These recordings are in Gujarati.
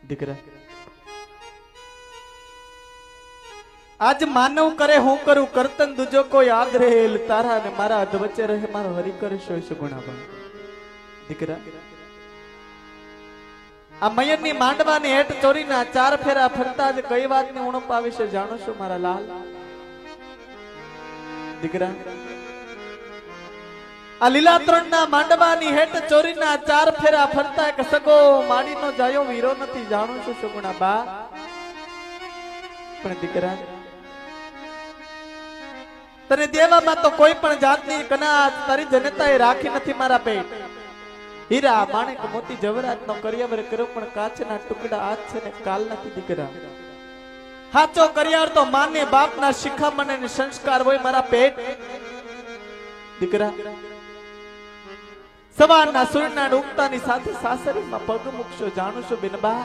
દીકરા આજ માનવ કરે હું કરું કરતન દુજો કોઈ યાદ રહેલ તારા ને મારા અધ વચ્ચે રહે મારો હરી કરે સોય સુગુણાબા દીકરા આ મયનની માંડવાની હેઠ ચોરીના ચાર ફેરા ફરતા જ કઈ વાતની ઉણપ આવી છે જાણો છો મારા લાલ દીકરા આ લીલા ત્રણના માંડવાની હેઠ ચોરીના ચાર ફેરા ફરતા એક સગો માડીનો જાયો વીરો નથી જાણો છો સુગુણાબા પણ દીકરા તને દેવામાં તો કોઈ પણ જાતની કનાત તારી જનતાએ રાખી નથી મારા પેટ હીરા માણેક મોતી જવરાત નો કરિયાવર કર્યો પણ કાચના ટુકડા આજ છે ને કાલ નથી દીકરા હાચો કરિયાવર તો માને બાપના શિખામણ અને સંસ્કાર હોય મારા પેટ દીકરા સવારના સૂર્યના ઉગતાની સાથે સાસરીમાં પગ મૂકશો જાણો છો બેનબા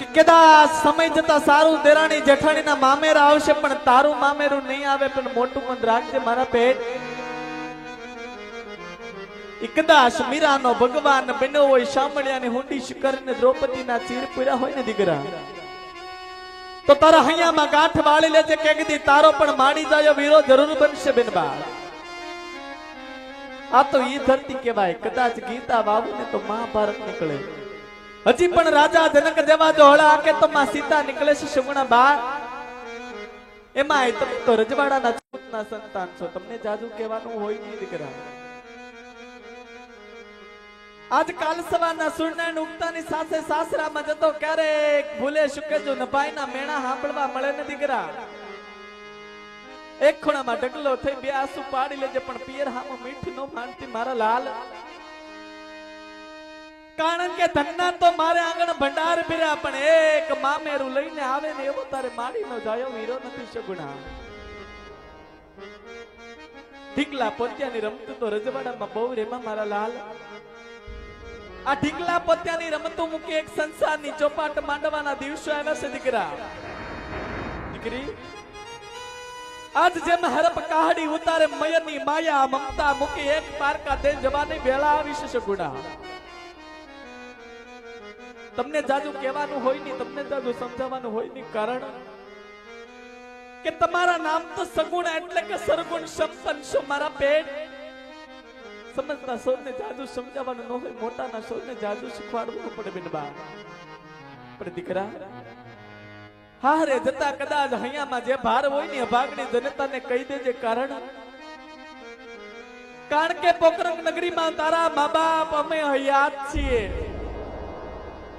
કદાચ સમય જતા સારું દેરાણી જેઠાણીના મામેરા આવશે પણ તારું મામેરું નહીં આવે પણ મોટું મન રાખજે મારા પેટ કદાચ મીરાનો ભગવાન બન્યો હોય શામળિયાની હુંડી શિકારીને દ્રૌપદીના ચીર પૂર્યા હોય ને દીકરા તો તારા હૈયામાં ગાંઠ વાળી લેજે કે કદી તારો પણ માડી જાય વીરો જરૂર બનશે બેનબા આ તો ઈ ધરતી કહેવાય કદાચ ગીતા વાવું ને તો મહાભારત નીકળે હજી પણ રાજા જનક જેવા જો હળા આકે તો માં સીતા નીકળે છે સુગુણાબા એમાં તમે તો રજવાડાના છૂતના સંતાન છો તમને જાજુ કહેવાનું હોય નહીં દીકરા આજ કાલ સવારના સૂર્યનારાયણ ઉગતાની સાથે સાસરામાં જતો ક્યારેક ભૂલે શુકે જો નભાઈના મેણા સાંભળવા મળે ને દીકરા એક ખૂણામાં ઢગલો થઈ બે આંસુ પાડી લેજે પણ પિયર હામાં મીઠી નો માનતી મારા લાલ કારણ કે ધનના તો મારે આંગણ ભંડાર ભર્યા પણ એક મામેરું લઈને આવે ને એવો તારે માડી નો જાયો વીરો નથી સગુણા ઢીકલા પોત્યાની રમતું તો રજવાડામાં બહુ રેમાં મારા લાલ આ ઢીકલા પોત્યાની રમતું મૂકી એક સંસારની ચોપાટ માંડવાના દિવસો આવ્યા છે દીકરા દીકરી આજ જેમ હરપ કાહડી ઉતારે મયની માયા મમતા મૂકી એક પારકા દે જવાની વેળા આવી છે સગુણા તમને જાજુ કહેવાનું હોય નહીં તમને જાજુ સમજાવવાનું હોય નહીં કારણ કે તમારા નામ તો સગુણ એટલે કે સરગુણ સંપન્ન છો મારા પેટ સમજતા સૌને જાજુ સમજાવવાનું ન હોય મોટાના સૌને જાજુ શીખવાડવું પડે બેનબા પણ દીકરા હારે જતા કદાચ હૈયામાં જે ભાર હોય ને અભાગની જનતાને કહી દેજે કારણ કે પોકરંગ નગરીમાં તારા મા બાપ અમે હયાત છીએ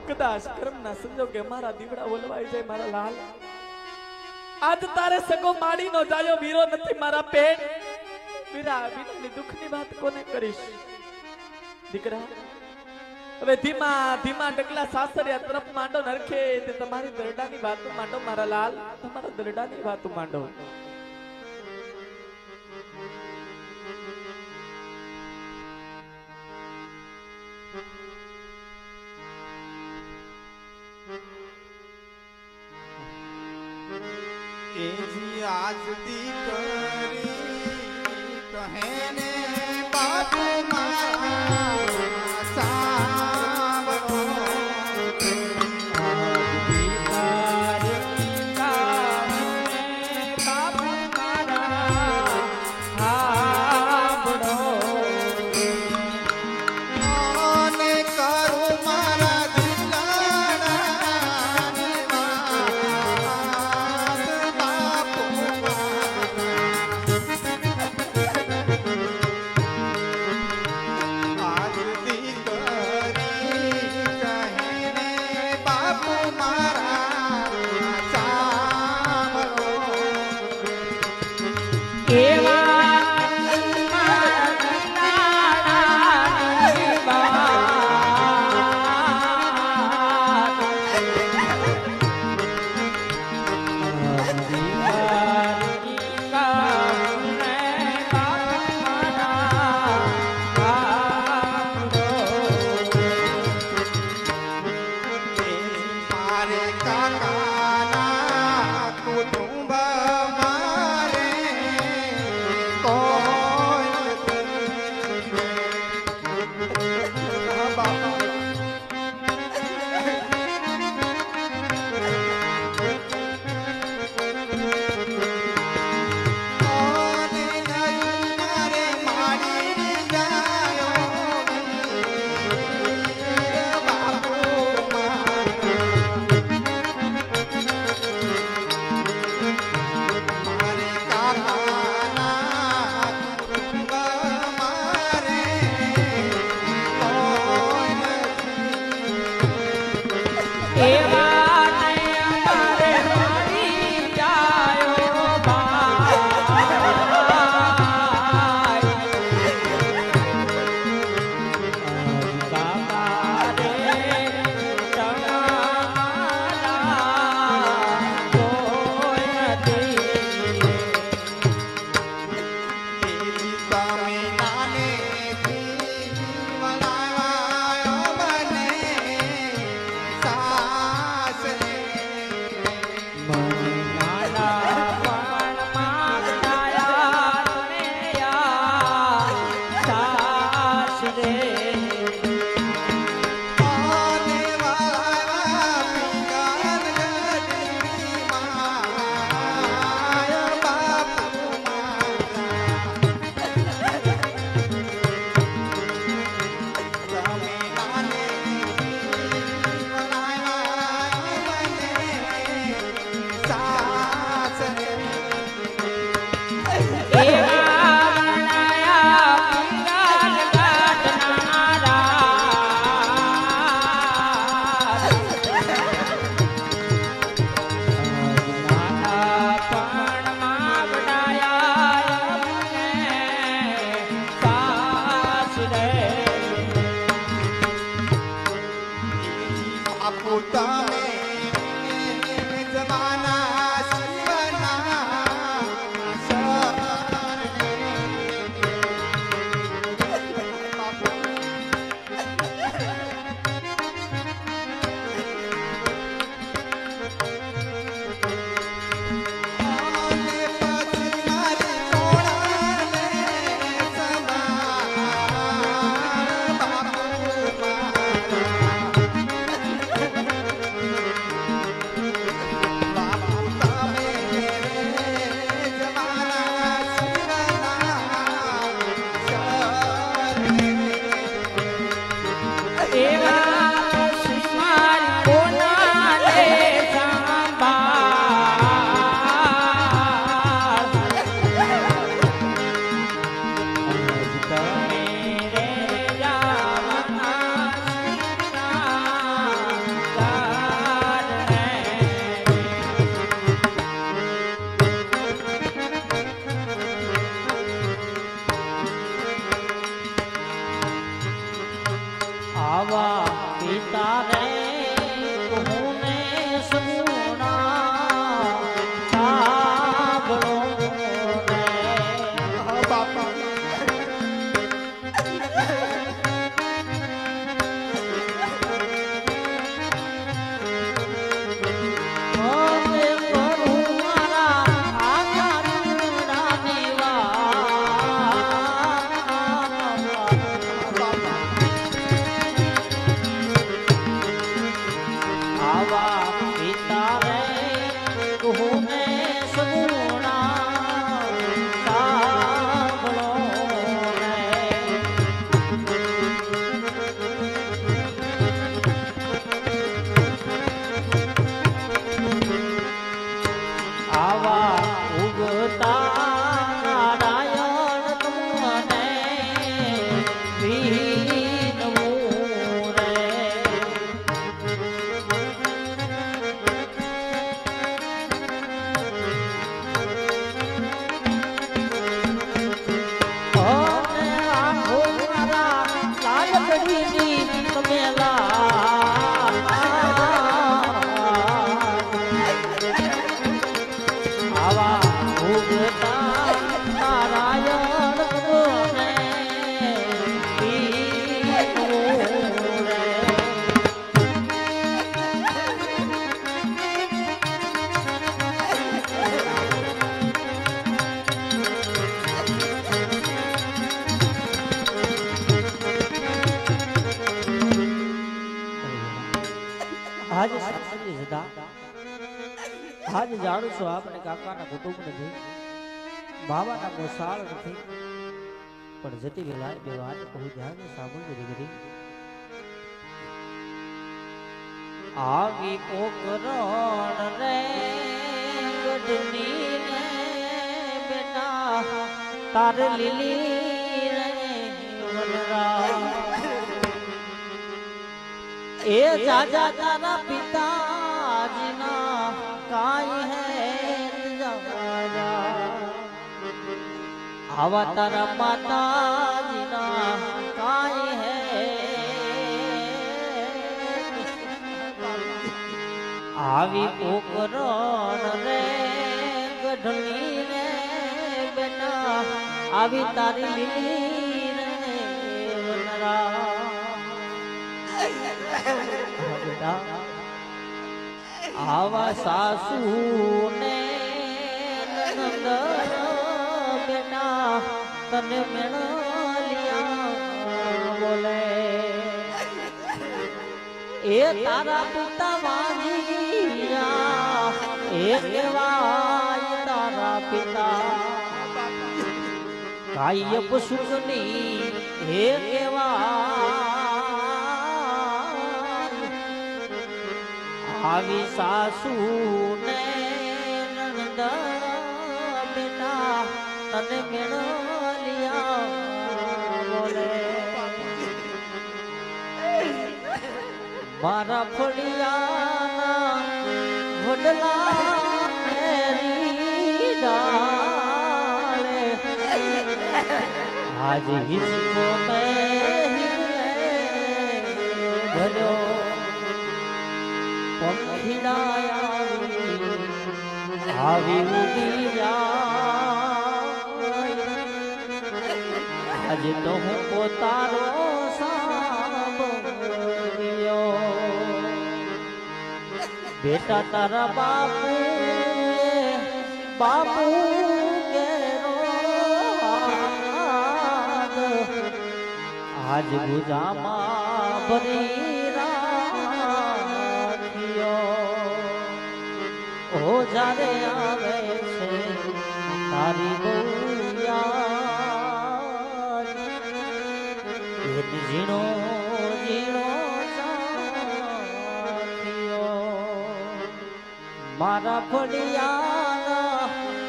કદાચ કર્મના સંજોગે મારા દીવડા ઓલવાઈ જાય મારા લાલ આજ તારે સગો માડીનો જાયો વીરો નથી મારા પેટ વીરા વિનાની દુઃખની વાત કોને કરીશ દીકરા હવે ધીમા ધીમા ડગલા સાસરિયા તરફ માંડો નરખે તે તમારી દરડાની વાતો માંડો મારા લાલ તમારા દરડાની વાતો માંડો આજ દીકરી કહે ને બાપુ એવા ને અમારે મારી જાયો ભાઈ બાબા રે તમારા કોઈ નથી દેવી તમે નાનેથી વણાવ્યા મને સાસરે. નાના પણ માગનાયા તમે યા સાસરે આને વાળા પિંગલ ગઢની માય બાપુ મારા. તમે નાનેથી વણાવ્યા મને સાસરે. એવા નાયા પંગાલ ગાઢનારા નાના પણ માગનાયા મને સાસરે આપો તમે જમાના શિવના શરણે. બાપુ આને પછી મારી કોણાને સમાર બાપુ મારા. બાપુ તમે જમાના શિવના શરણે. એવા શ્રીમાન કોના લે સંભાળ તમે રે રામના કારણે આવા પિતા રે હું ને સુના સાંભળો રે બાપા ઓમે કરું મારા આખા રૂડાની વાત આવા પિતા રે હું ને સુના સાંભળો રે આવા ઉગતા નારાયણ તમને વિનવું રે અને આંખો મારા લાલ કડીની તમે આવા ઉગતા નારાયણ તમને વિનવું રે આજ સાંભળી જતા આજ જાણું છું આપણે કાકાના કુટુંબ નથી બાબાના મોસાળ નથી પણ જતી વેલા બે વાત કહું ધ્યાન સાંભળજો દીકરી આવી કોકરણ રે ગઢની ને બેટા તારે લીલી રે વનરા એ જાજા તારા પિતા કાંઈ હે જાજા આવા તારા માતાજીના કાંઈ હે આવી પોકરણ રે ગઢની રે બેટા આવી તારી લીલી રે વનરા બેટા આવા સાસુ ને નંદ બેટા તને મેળલિયા બોલે એ તારા પિતા વાંજિયા એ કહેવાય તારા પિતા કાયપ સુખની હે કહેવાય આવી સાસુ ને નંદ બેટા તને મેળલિયા બોલે મારા ફળિયાના વડલા મેરી ડાળે આજ હિસ્સો મેં ભર્યો પંખીડાયા આવી ઉડી જાય આજે તો હું પોતાનો સાંભળ્યો બેટા તારા બાપુ કેરો આજ ગુજામાં ભરી રાખ્યો ઓ જારે આવે છે તારી બહુયા એક ઝીણો ઝીણો મારા ફળિયાના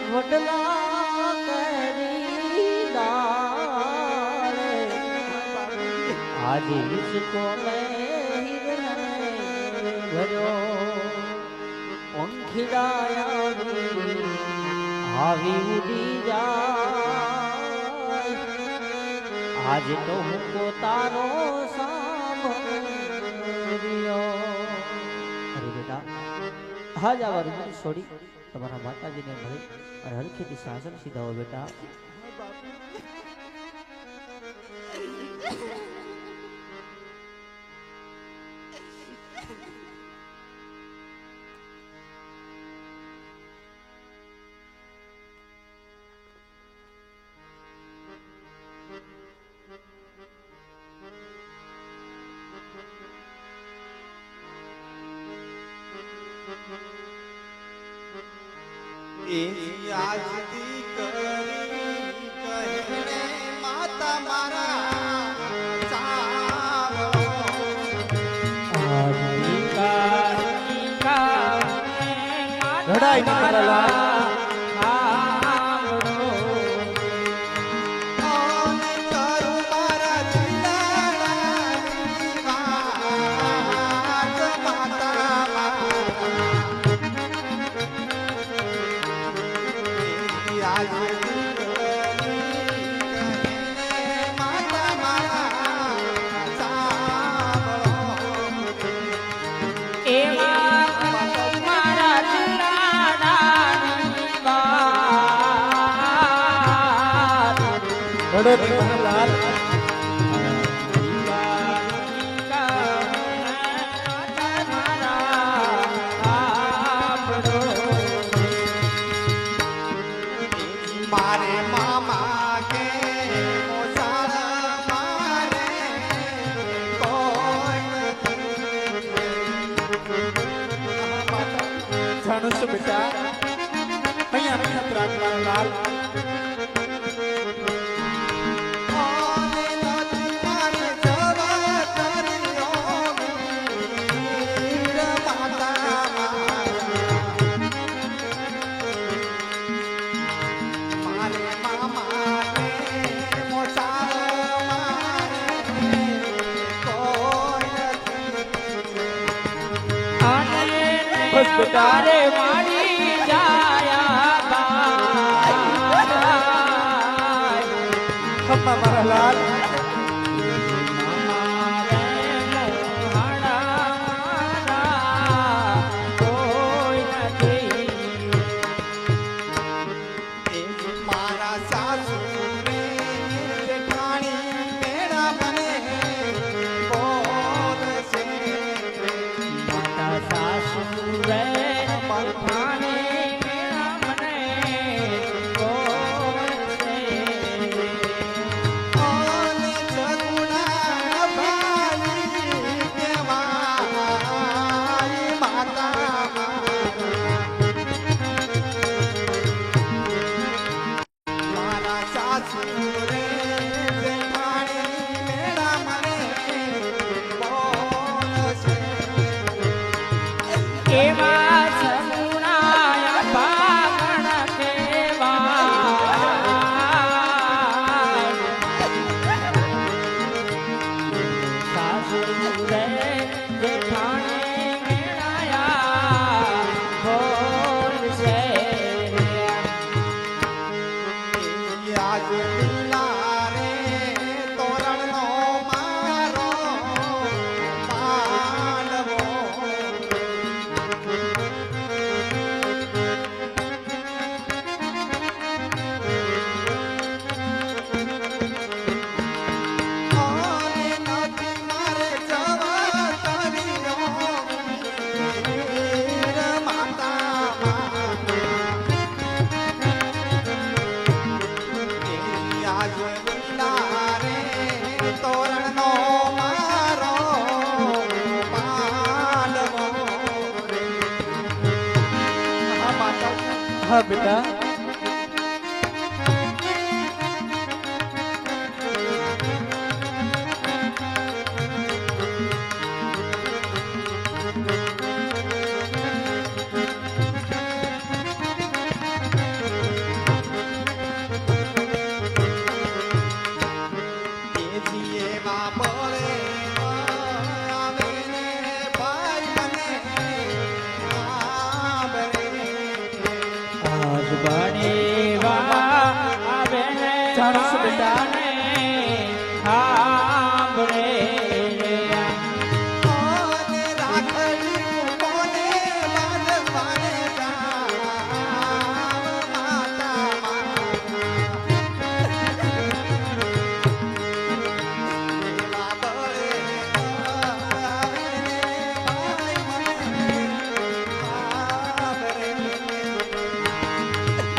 વડલા કરી ડાળે આજે હિસકો મેં ભર્યો પંખીડાયા આવી ઉડી જાય આજે તો હું પોતાનો સાંભળ્યો અરે બેટા હા જ આવા રૂમ છોડી તમારા માતાજીને મળી અને હરખેથી શાસન સીધાઓ બેટા આજથી કરી કહીને માતા મારા સાંભળો રડાઈ મારા લાલ રડો મારા લાલ મારે મામા કે મોસાળ મારે કોઈ જાણું છું બેટા અહીંયા નથી રાખવા લાલ બસ બેટા તારે મારી જાયા બાય ખમ્મા મારા લાલ મારા સાસુ રે જેઠાણી મેળા મને બોલશે ઓને સગુણા ભાઈ કેવાય માતા મારા સાસુ રે જેઠાણી મેળા મને બોલશે કેવા સગુણાયા ભાગણ કેવા સાસુ રે જેઠાણી મેળાયા બોલશે આજ લીલા રે તોરણનો મારો પાલવો ઓને નથી મારે જવા તરિયો વીર માતા આજ લીલા રે તોરણનો મારો પાલવો રે હા માતા હા બેટા જીએ માં બોલે આવે ને ભાઈ મને આબરે આજ બનેવા આવે ને જાણું છું બેટા. સાંભળે ઓને રાખડી કોને બાંધવાને જાવ માતા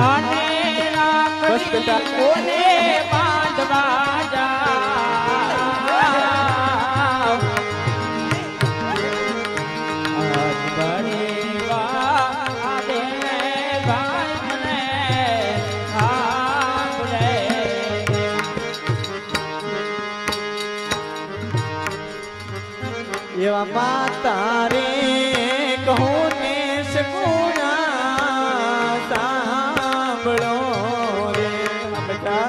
અને બસ બેટા. કોને બાંધવા જાવ આજ બનેવા આવે ને ભાઈ મને સાંભળે એવા માતા રે કહું ને સગુણા સાંભળો રે હા બેટા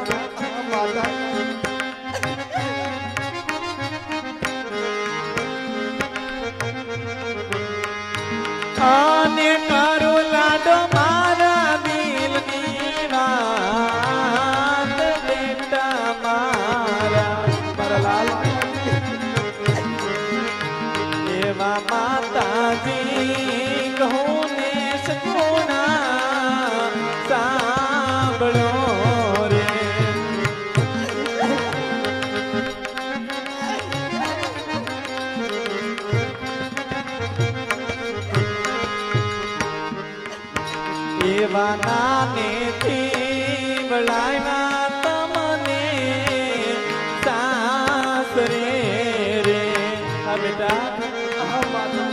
અને કરો લાડો મારા દિલની વાત બેટા મારા લાલ એવા માતાજી કહું ને સગુણા સાંભળો રે એવા નાનેથી વળાવ્યા તમને સાસરે રે હા બેટા હા માતા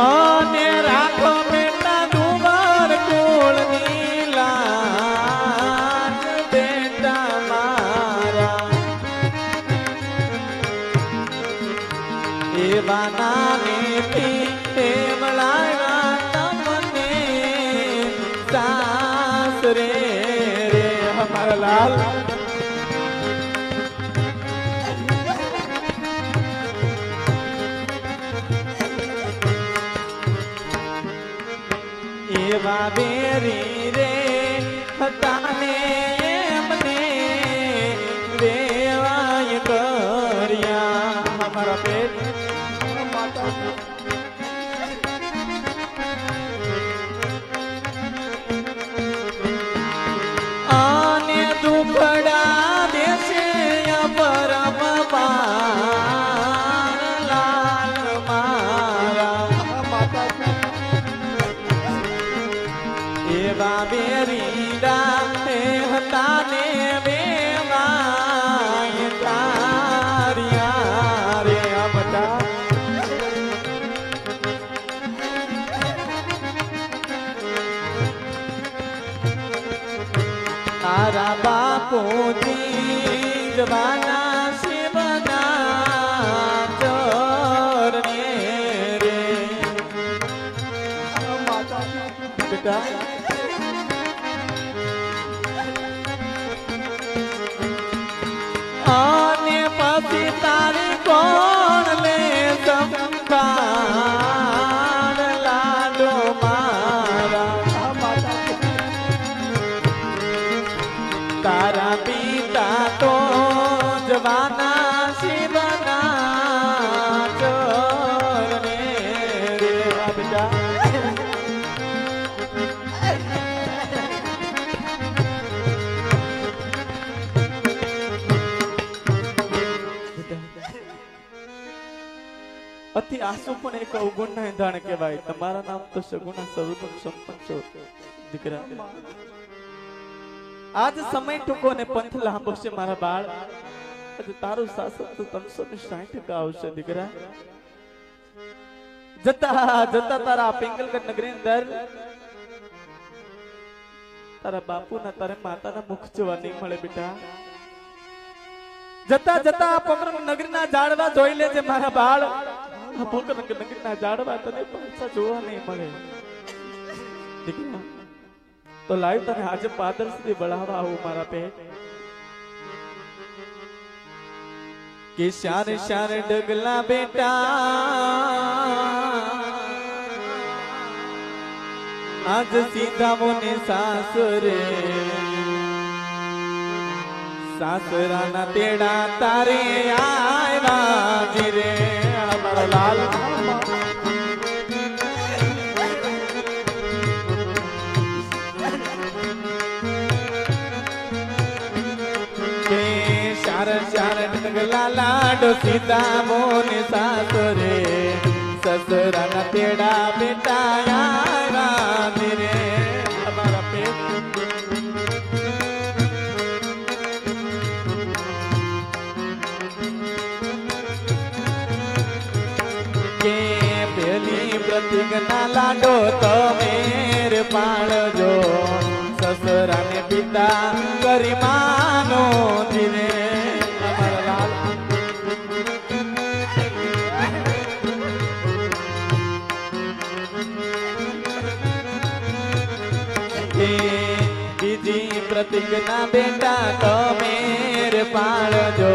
અને રાખો બેટા દુવાર કુળની લાજ બેટા મારા એવા નાનેથી તે વળાવ્યા તમને સાસરે રે અમારા લાલ એવા બેરી રે હતા ને એમને વેવાય કર્યા અમારા પેટ આને દુખડા દેશે પરમ પાર લાલ મારા એવા બેરીડા હતા ને વેવાય તાર્યા રે બધા તારા બાપુજી જવાના શિવના ચરણે રે બેટા અને પછી તારી કોણ લે સંભાળ લાડો મારા તારા પિતા તો જવાના શિવના ચરણે રે બેટા અતિ આંસુ પણ એક અવગુણ ના એંધાણ કહેવાય. તમારા નામ તો સગુણા સ્વરૂપ સંપન્ન છો દીકરા. આજ સમય ટૂંકો ને પંથ લાંબો છે મારા બાળ. તારું શાસન તો 360 આવશે દીકરા. જતા જતા તારા પિંગલગઢ નગરી અંદર તારા બાપુના તારે માતાના મુખ જોવા નહીં મળે બેટા. જતા જતા પકડ નગરીના ઝાડવા જોઈ લેજે મારા બાળ. પકડ નગરીના ઝાડવા તને પાછા જોવા નહીં મળે દીકરા. તો લાવ તને આજે પાદર સુધી બળાવા આવું મારા પેટ. કે શાર શાર ડગલા બેટા આજ સીધા મોને સાસરે સાસરાના તેડા તારે આવ્યા જીરે મારા લાલ. શાર શાર ડગલા લાડો સીધા મોને સાસરે સસરાના તેડા બેટા આવ્યા રે અમારા પેટ. કે પેલી પ્રતિજ્ઞા લાડો તમે રે પાળજો સસરાને પિતા કરી માનો ધીરે અમારા લાલ. બીજી પ્રતિજ્ઞા બેટા તમે રે પાળજો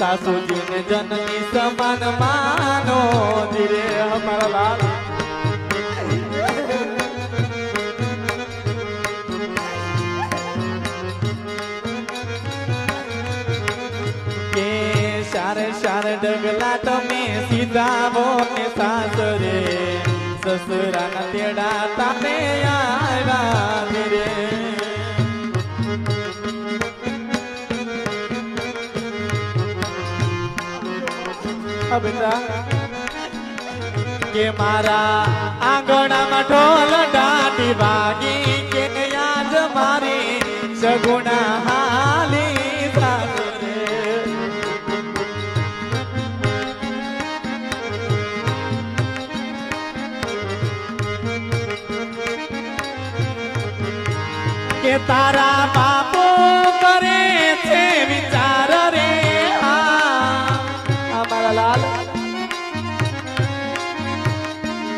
સાસુજીને જનની સમાન માનો ધીરે અમારા લાલ. કે શારે શાર ડગલા તમે સીધા મોને સાસરે સસરાના તેડા તારે આવ્યા ધીરે. બેટા કે મારા આંગણામાં ઢોલ દાટી વાગી કે આજ મારી સગુણા હાલી સાસરે. કે તારા બાપો કરે છે વિચાર રે અમારા લાલ.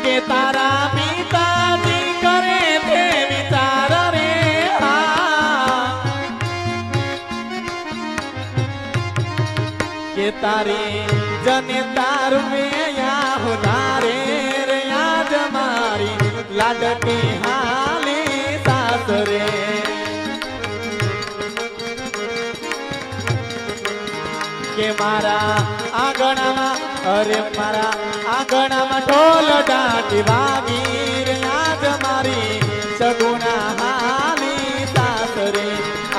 કે તારા પિતાજી કરે છે વિચાર રે કે તારી જને તારું મે યા હોનારે રે આજ મારી લાડકી હાલી સાસરે કે મારા આંગણામાં અરે મારા આંગણામાં ઢોલ ડાટી વાગી રે આજ મારી સગુણા હાલી સાસરે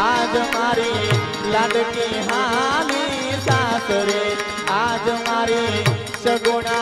આજ મારી લાડકી હાલી સાસરે આજ મારી સગુણા